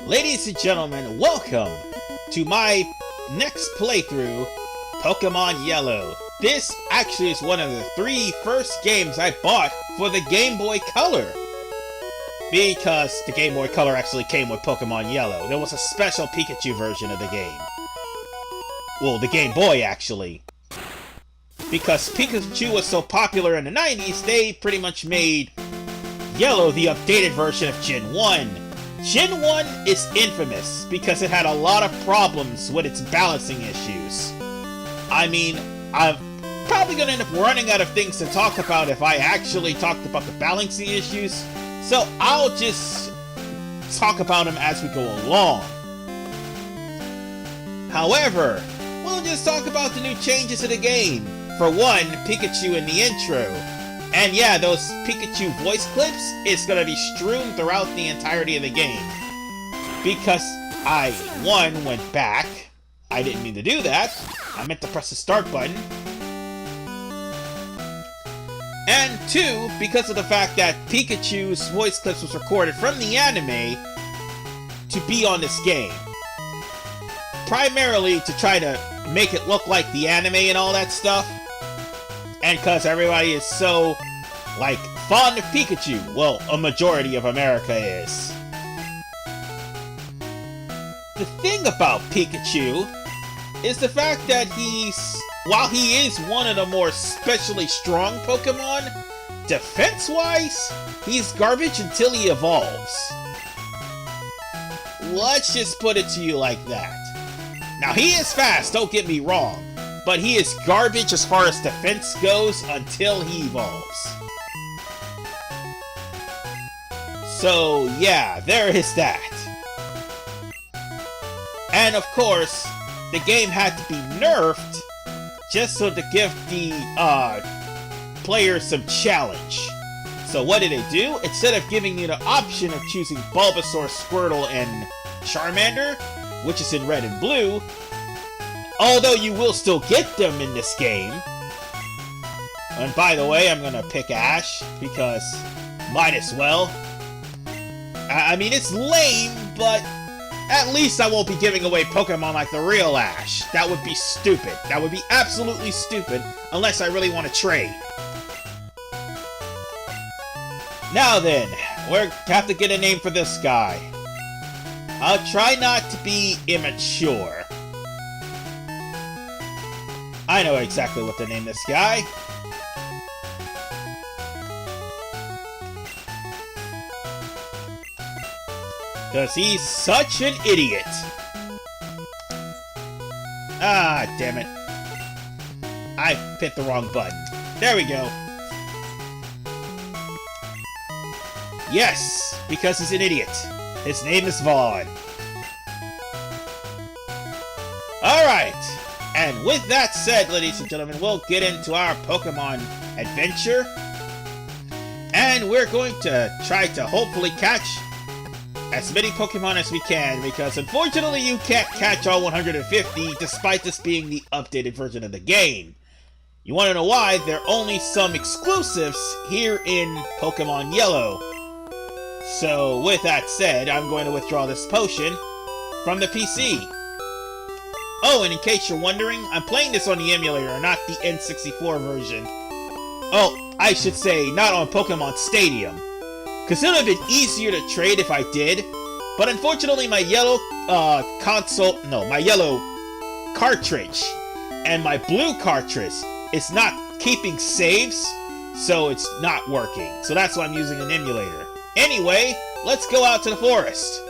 Ladies and gentlemen, welcome to my next playthrough, Pokemon Yellow. This actually is one of the three first games I bought for the Game Boy Color. Because the Game Boy Color actually came with Pokemon Yellow. There was a special Pikachu version of the game. Well, the Game Boy actually. Because Pikachu was so popular in the 90s, they pretty much made Yellow the updated version of Gen 1. Gen 1 is infamous because it had a lot of problems with its balancing issues. I mean, I'm probably going to end up running out of things to talk about if I actually talked about the balancing issues, so I'll just talk about them as we go along. However, we'll just talk about the new changes to the game. For one, Pikachu in the intro. And yeah, those Pikachu voice clips is gonna be strewn throughout the entirety of the game. Because I, one, went back. I didn't mean to do that. I meant to press the start button. And two, because of the fact that Pikachu's voice clips was recorded from the anime to be on this game. Primarily to try to make it look like the anime and all that stuff. And because everybody is so, like, fond of Pikachu. Well, a majority of America is. The thing about Pikachu is the fact that while he is one of the more specially strong Pokemon, defense-wise, he's garbage until he evolves. Let's just put it to you like that. Now, he is fast, don't get me wrong. But he is garbage as far as defense goes until he evolves. So yeah, there is that. And of course, the game had to be nerfed just so to give the players some challenge. So what did they do? Instead of giving you the option of choosing Bulbasaur, Squirtle, and Charmander, which is in red and blue, although you will still get them in this game. And by the way, I'm gonna pick Ash, because might as well. I mean, it's lame, but at least I won't be giving away Pokemon like the real Ash. That would be stupid. That would be absolutely stupid, unless I really want to trade. Now then, we have to get a name for this guy. I'll try not to be immature. I know exactly what to name this guy. Because he's such an idiot. Ah, damn it. I hit the wrong button. There we go. Yes, because he's an idiot. His name is Vaughn. Alright. And with that said, ladies and gentlemen, we'll get into our Pokemon adventure. And we're going to try to hopefully catch as many Pokemon as we can, because unfortunately you can't catch all 150 despite this being the updated version of the game. You want to know why? There are only some exclusives here in Pokemon Yellow. So with that said, I'm going to withdraw this potion from the PC. Oh, and in case you're wondering, I'm playing this on the emulator, not the N64 version. Oh, I should say, not on Pokemon Stadium. Because it would have been easier to trade if I did. But unfortunately, my yellow my yellow cartridge and my blue cartridge is not keeping saves, so it's not working. So that's why I'm using an emulator. Anyway, let's go out to the forest.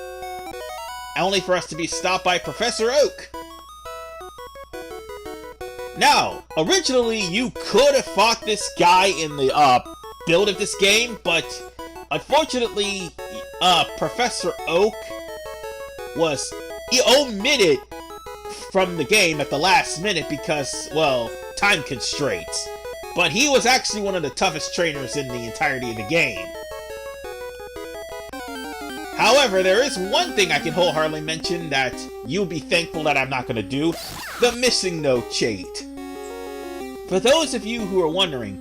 Only for us to be stopped by Professor Oak. Now, originally you could have fought this guy in the build of this game, but unfortunately, Professor Oak was omitted from the game at the last minute because, well, time constraints. But he was actually one of the toughest trainers in the entirety of the game. However, there is one thing I can wholeheartedly mention that you'll be thankful that I'm not going to do. The Missing No cheat. For those of you who are wondering,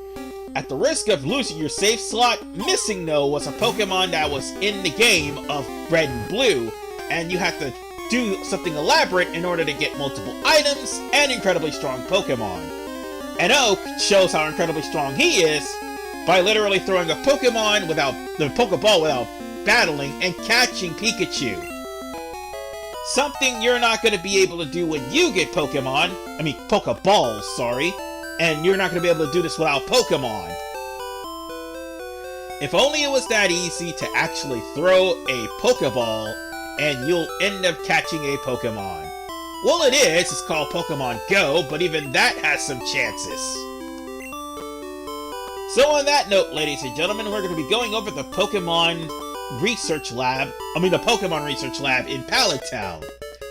at the risk of losing your save slot, Missing No was a Pokemon that was in the game of Red and Blue, and you have to do something elaborate in order to get multiple items and incredibly strong Pokemon. And Oak shows how incredibly strong he is by literally throwing a Pokemon without the Pokeball without battling and catching Pikachu. Something you're not going to be able to do when you get Pokeballs, sorry. And you're not going to be able to do this without Pokemon. If only it was that easy to actually throw a Pokeball and you'll end up catching a Pokemon. Well, it is. It's called Pokemon Go, but even that has some chances. So on that note, ladies and gentlemen, we're going to be going over the Pokemon Research Lab in Pallet Town,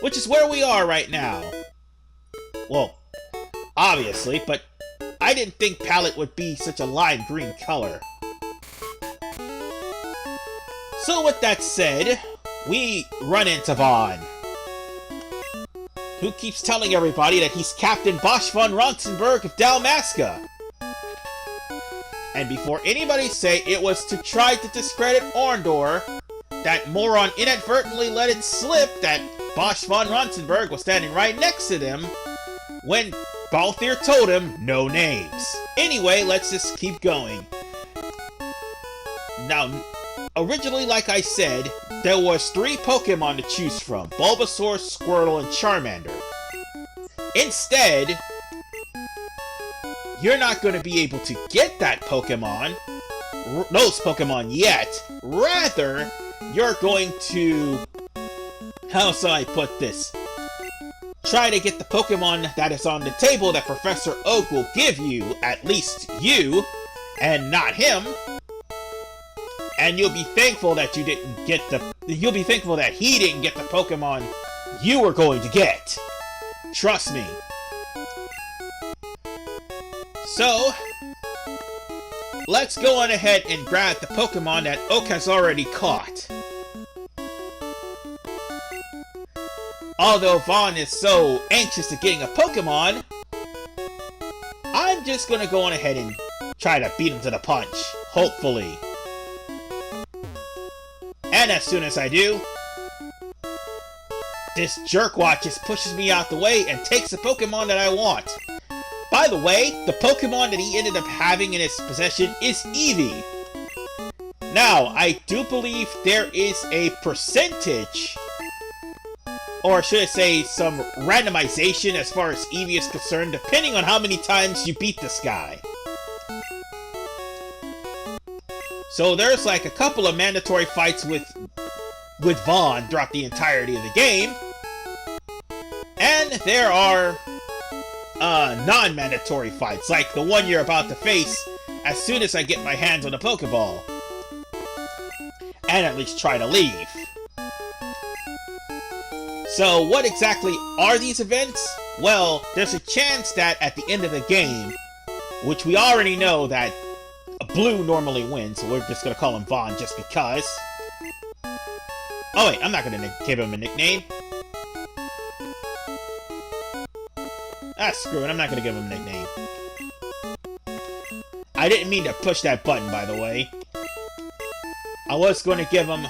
which is where we are right now. Well, obviously, but I didn't think Pallet would be such a lime green color. So with that said, we run into Vaughn, who keeps telling everybody that he's Captain Bosch von Ronsenberg of Dalmasca. And before anybody say it was to try to discredit Orndor, that moron inadvertently let it slip that Bosch von Ronsenberg was standing right next to them when Balthier told him no names. Anyway, let's just keep going. Now, originally, like I said, there was 3 Pokemon to choose from: Bulbasaur, Squirtle, and Charmander. Instead, you're not going to be able to get that Pokemon, those Pokemon yet. Rather, you're going to, how shall I put this? Try to get the Pokemon that is on the table that Professor Oak will give you, at least you, and not him. And you'll be thankful that you'll be thankful that he didn't get the Pokemon you were going to get. Trust me. So, let's go on ahead and grab the Pokemon that Oak has already caught. Although Vaughn is so anxious to getting a Pokemon, I'm just gonna go on ahead and try to beat him to the punch, hopefully. And as soon as I do, this jerkwad just pushes me out the way and takes the Pokemon that I want. By the way, the Pokemon that he ended up having in his possession is Eevee. Now, I do believe there is a percentage, or should I say some randomization as far as Eevee is concerned, depending on how many times you beat this guy. So there's like a couple of mandatory fights with Vaughn throughout the entirety of the game. And there are non-mandatory fights, like the one you're about to face as soon as I get my hands on the Pokeball. And at least try to leave. So what exactly are these events? Well, there's a chance that at the end of the game, which we already know that Blue normally wins, so we're just gonna call him Vaughn just because. Oh wait, I'm not gonna give him a nickname. Ah, screw it, I'm not gonna give him a nickname. I didn't mean to push that button, by the way. I was gonna give him...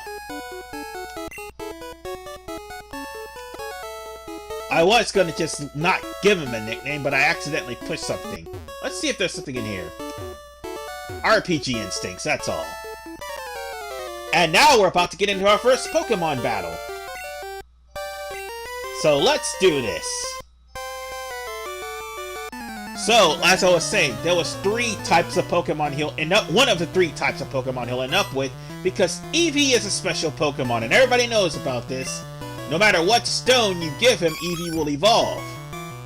I was gonna just not give him a nickname, but I accidentally pushed something. Let's see if there's something in here. RPG instincts, that's all. And now we're about to get into our first Pokemon battle. So let's do this. So, as I was saying, there was 3 types of Pokemon he'll end up, one of the 3 types of Pokemon he'll end up with, because Eevee is a special Pokemon, and everybody knows about this. No matter what stone you give him, Eevee will evolve.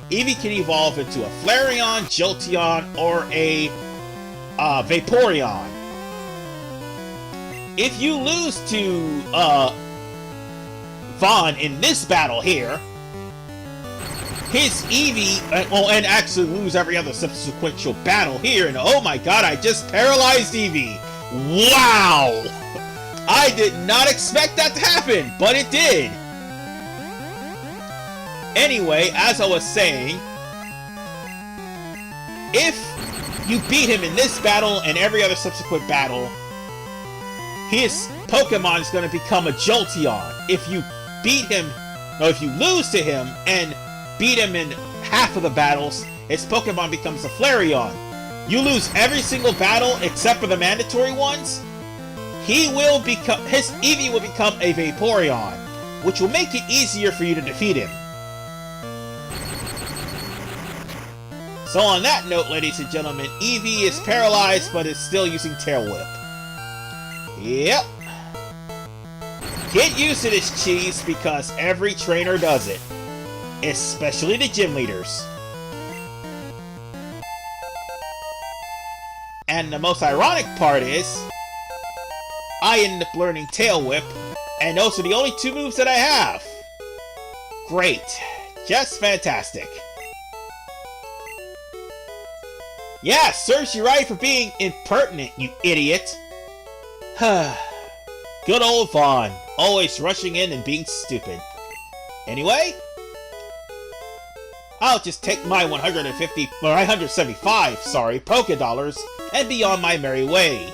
Eevee can evolve into a Flareon, Jolteon, or a Vaporeon. If you lose to Vaughn in this battle here, his Eevee, and actually lose every other subsequential battle here, and oh my god, I just paralyzed Eevee. Wow! I did not expect that to happen, but it did. Anyway, as I was saying, if you beat him in this battle and every other subsequent battle, his Pokemon is going to become a Jolteon. If you beat him, no, if you lose to him and beat him in half of the battles, his Pokemon becomes a Flareon. You lose every single battle except for the mandatory ones, his Eevee will become a Vaporeon, which will make it easier for you to defeat him. So on that note, ladies and gentlemen, Eevee is paralyzed but is still using Tail Whip. Yep. Get used to this, cheese, because every trainer does it. Especially the gym leaders. And the most ironic part is, I ended up learning Tail Whip, and those are the only 2 moves that I have. Great. Just fantastic. Yeah, serves you right for being impertinent, you idiot. Good old Vaughn, always rushing in and being stupid. Anyway, I'll just take my 175, Poké-Dollars and be on my merry way.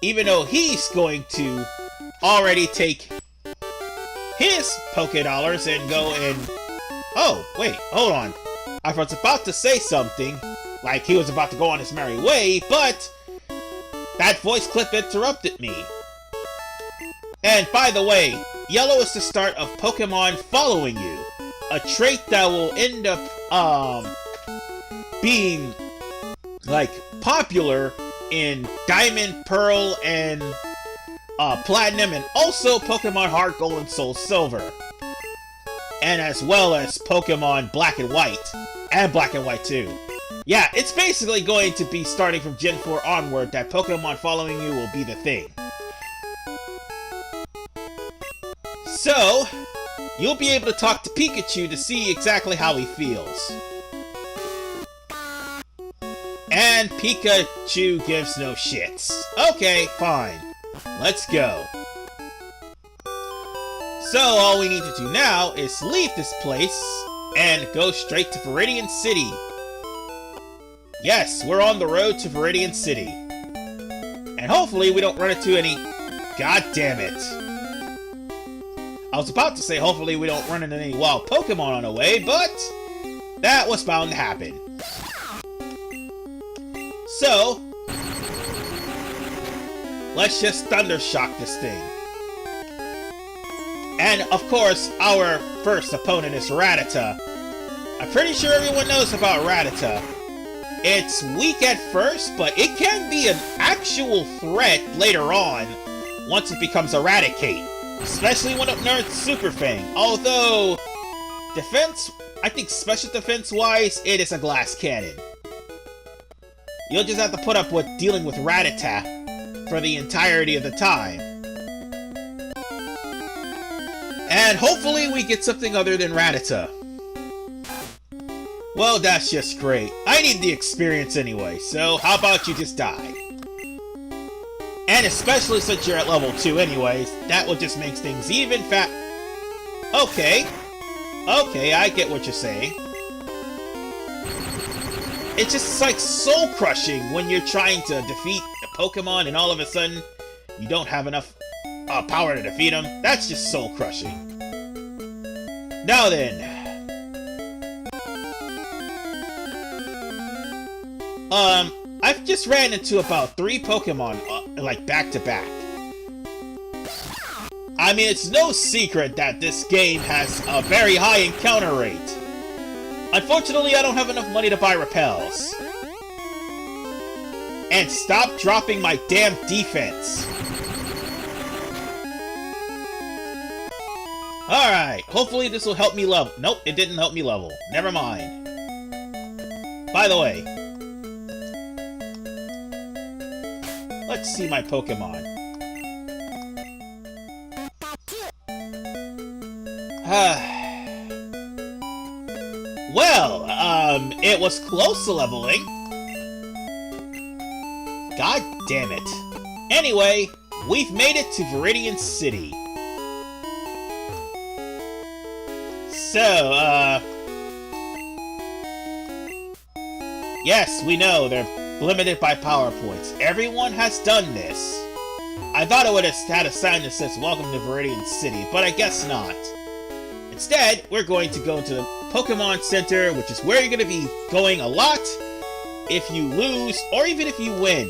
Even though he's going to already take his Poké-Dollars and go and... Oh, wait, hold on. I was about to say something, like he was about to go on his merry way, but that voice clip interrupted me. And by the way, yellow is the start of Pokemon following you, a trait that will end up being like popular in Diamond, Pearl, and Platinum, and also Pokemon Heart Gold and Soul Silver. And as well as Pokemon Black and White, and Black and White 2. Yeah, it's basically going to be starting from Gen 4 onward that Pokemon following you will be the thing. So, you'll be able to talk to Pikachu to see exactly how he feels. And Pikachu gives no shits. Okay, fine. Let's go. So all we need to do now is leave this place and go straight to Viridian City. Yes, we're on the road to Viridian City. And hopefully we don't run into any... God damn it. I was about to say hopefully we don't run into any wild Pokemon on the way, but that was bound to happen. So, let's just Thunder Shock this thing. And, of course, our first opponent is Rattata. I'm pretty sure everyone knows about Rattata. It's weak at first, but it can be an actual threat later on, once it becomes Eradicate. Especially when it learns Super Fang. Although, I think special defense-wise, it is a glass cannon. You'll just have to put up with dealing with Rattata for the entirety of the time. And hopefully we get something other than Rattata. Well, that's just great. I need the experience anyway, so how about you just die? And especially since you're at level 2 anyways, that will just make things even Okay. Okay, I get what you're saying. It's just like soul-crushing when you're trying to defeat a Pokemon and all of a sudden you don't have enough power to defeat them. That's just soul-crushing. Now then. I've just ran into about 3 Pokemon, like, back-to-back. I mean, it's no secret that this game has a very high encounter rate. Unfortunately, I don't have enough money to buy repels. And stop dropping my damn defense. Alright, hopefully this will help me level. Nope, it didn't help me level. Never mind. By the way, let's see my Pokemon. Well, it was close to leveling. God damn it. Anyway, we've made it to Viridian City. So, yes, we know they're limited by power points. Everyone has done this. I thought it would have had a sign that says Welcome to Viridian City, but I guess not. Instead, we're going to go to the Pokemon Center, which is where you're going to be going a lot if you lose or even if you win.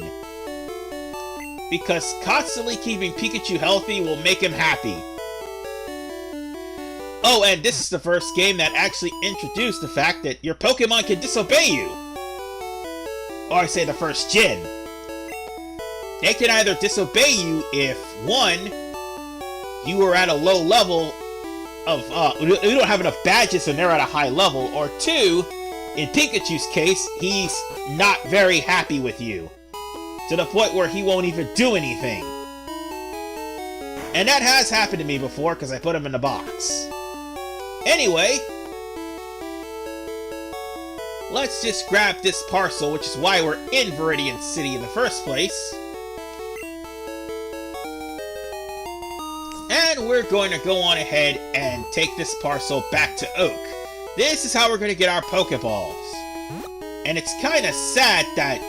Because constantly keeping Pikachu healthy will make him happy. Oh, and this is the first game that actually introduced the fact that your Pokemon can disobey you. Or I say the first gen. They can either disobey you if, 1, you are at a low level of, you don't have enough badges and they're at a high level, or 2, in Pikachu's case, he's not very happy with you. To the point where he won't even do anything. And that has happened to me before because I put him in the box. Anyway, let's just grab this parcel, which is why we're in Viridian City in the first place. And we're going to go on ahead and take this parcel back to Oak. This is how we're going to get our Pokeballs. And it's kind of sad that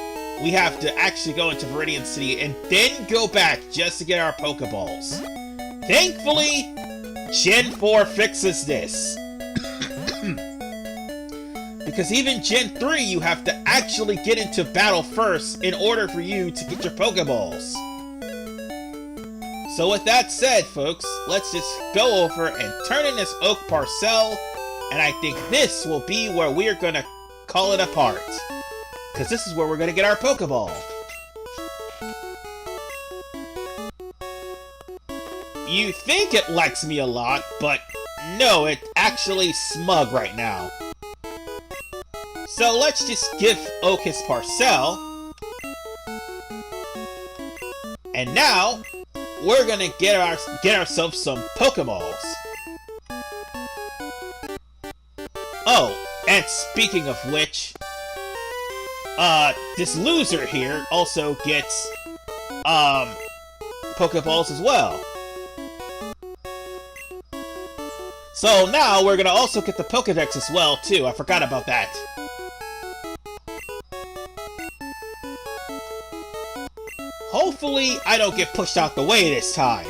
we have to actually go into Viridian City and then go back just to get our Pokeballs. Thankfully, Gen 4 fixes this. Because even Gen 3, you have to actually get into battle first in order for you to get your Pokeballs. So with that said, folks, let's just go over and turn in this Oak Parcel, and I think this will be where we're gonna call it apart. Because this is where we're gonna get our Pokeball. You think it likes me a lot, but no, it's actually smug right now. So let's just give Oak his Parcel. And now, we're gonna get ourselves some Pokeballs. Oh, and speaking of which, this loser here also gets, Pokeballs as well. So now we're gonna also get the Pokedex as well, too. I forgot about that. Hopefully, I don't get pushed out the way this time.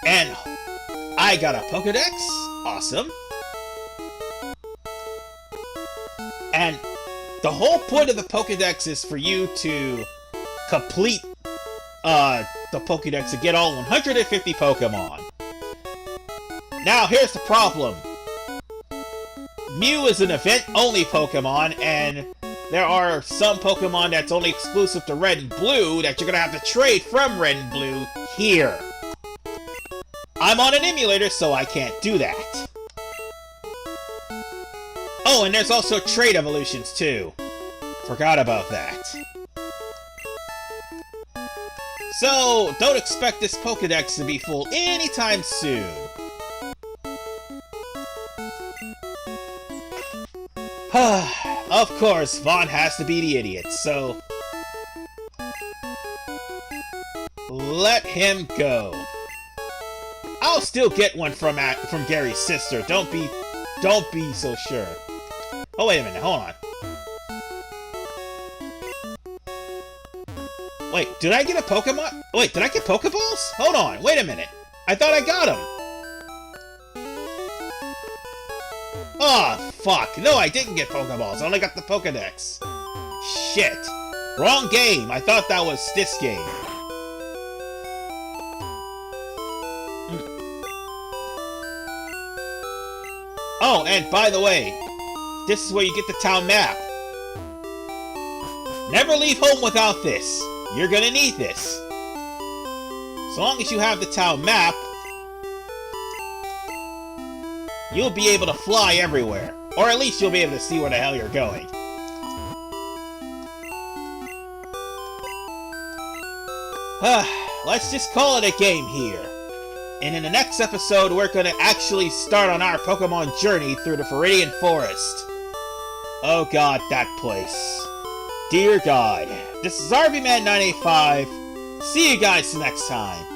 And I got a Pokedex. Awesome. And the whole point of the Pokedex is for you to complete the Pokedex to get all 150 Pokemon. Now, here's the problem. Mew is an event-only Pokemon, and there are some Pokemon that's only exclusive to Red and Blue that you're gonna have to trade from Red and Blue here. I'm on an emulator, so I can't do that. Oh, and there's also trade evolutions, too. Forgot about that. So, don't expect this Pokedex to be full anytime soon. Of course, Vaughn has to be the idiot, so let him go. I'll still get one from Gary's sister. Don't be so sure. Oh, wait a minute, hold on. Wait, did I get a Pokemon? Wait, did I get Pokeballs? Hold on, wait a minute. I thought I got them. Oh, fuck. No, I didn't get Pokeballs. I only got the Pokedex. Shit. Wrong game. I thought that was this game. Oh, and by the way, this is where you get the town map. Never leave home without this. You're gonna need this. So long as you have the town map, you'll be able to fly everywhere. Or at least you'll be able to see where the hell you're going. Let's just call it a game here. And in the next episode, we're gonna actually start on our Pokemon journey through the Viridian Forest. Oh god, that place. Dear God. This is RVMan985. See you guys next time.